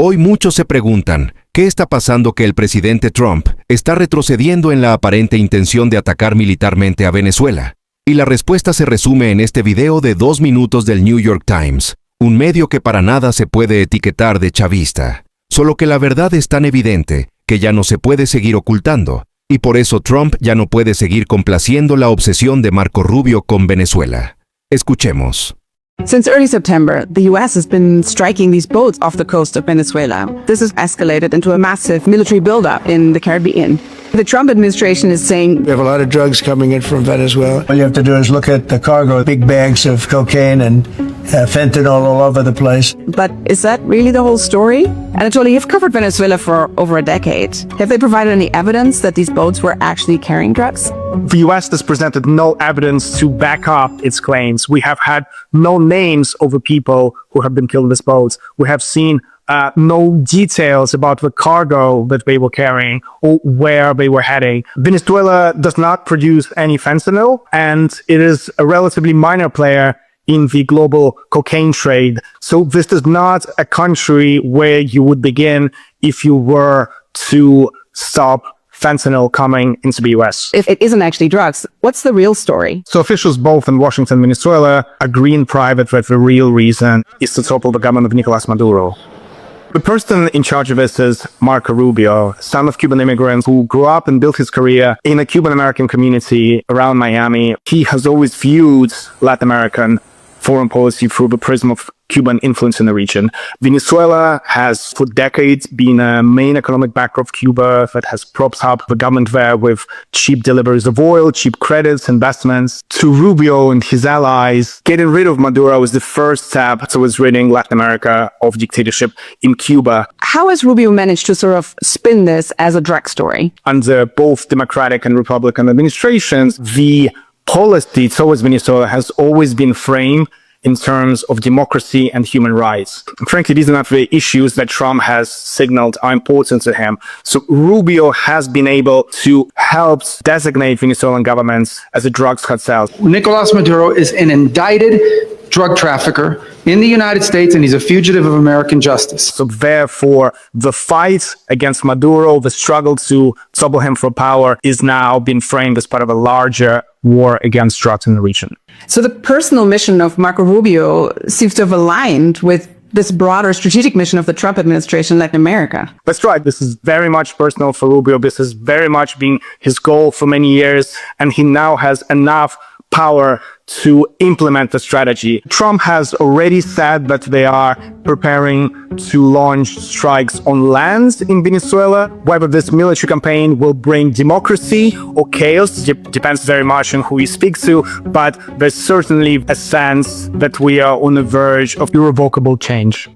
Hoy muchos se preguntan, ¿qué está pasando que el presidente Trump está retrocediendo en la aparente intención de atacar militarmente a Venezuela? Y la respuesta se resume en este video de 2 minutos del New York Times, un medio que para nada se puede etiquetar de chavista. Solo que la verdad es tan evidente que ya no se puede seguir ocultando, y por eso Trump ya no puede seguir complaciendo la obsesión de Marco Rubio con Venezuela. Escuchemos. Since early September, the U.S. has been striking these boats off the coast of Venezuela. This has escalated into a massive military buildup in the Caribbean. The Trump administration is saying we have a lot of drugs coming in from Venezuela. All you have to do is look at the cargo, big bags of cocaine and fentanyl all over the place. But is that really the whole story? Anatoly, you've covered Venezuela for over a decade. Have they provided any evidence that these boats were actually carrying drugs? The U.S. has presented no evidence to back up its claims. We have had no names of the people who have been killed in these boats. We have seen no details about the cargo that they were carrying or where they were heading. Venezuela does not produce any fentanyl, and it is a relatively minor player in the global cocaine trade. So this is not a country where you would begin if you were to stop fentanyl coming into the US. If it isn't actually drugs, what's the real story? So officials both in Washington and Venezuela agree in private that the real reason is to topple the government of Nicolas Maduro. The person in charge of this is Marco Rubio, son of Cuban immigrants who grew up and built his career in a Cuban-American community around Miami. He has always viewed Latin American foreign policy through the prism of Cuban influence in the region. Venezuela has for decades been a main economic backer of Cuba that has propped up the government there with cheap deliveries of oil, cheap credits, investments. To Rubio and his allies, getting rid of Maduro was the first step towards ridding Latin America of dictatorship in Cuba. How has Rubio managed to sort of spin this as a drug story? Under both Democratic and Republican administrations, the policy towards Venezuela has always been framed in terms of democracy and human rights. And frankly, these are not the issues that Trump has signaled are important to him. So Rubio has been able to help designate Venezuelan governments as a drugs cartel. Nicolas Maduro is an indicted drug trafficker in the United States, and he's a fugitive of American justice. So therefore, the fight against Maduro, the struggle to topple him from power, is now being framed as part of a larger war against drugs in the region. So the personal mission of Marco Rubio seems to have aligned with this broader strategic mission of the Trump administration in Latin America. That's right. This is very much personal for Rubio. This has very much been his goal for many years, and he now has enough power to implement the strategy. Trump has already said that they are preparing to launch strikes on land in Venezuela. Whether this military campaign will bring democracy or chaos depends very much on who you speak to, but there's certainly a sense that we are on the verge of irrevocable change.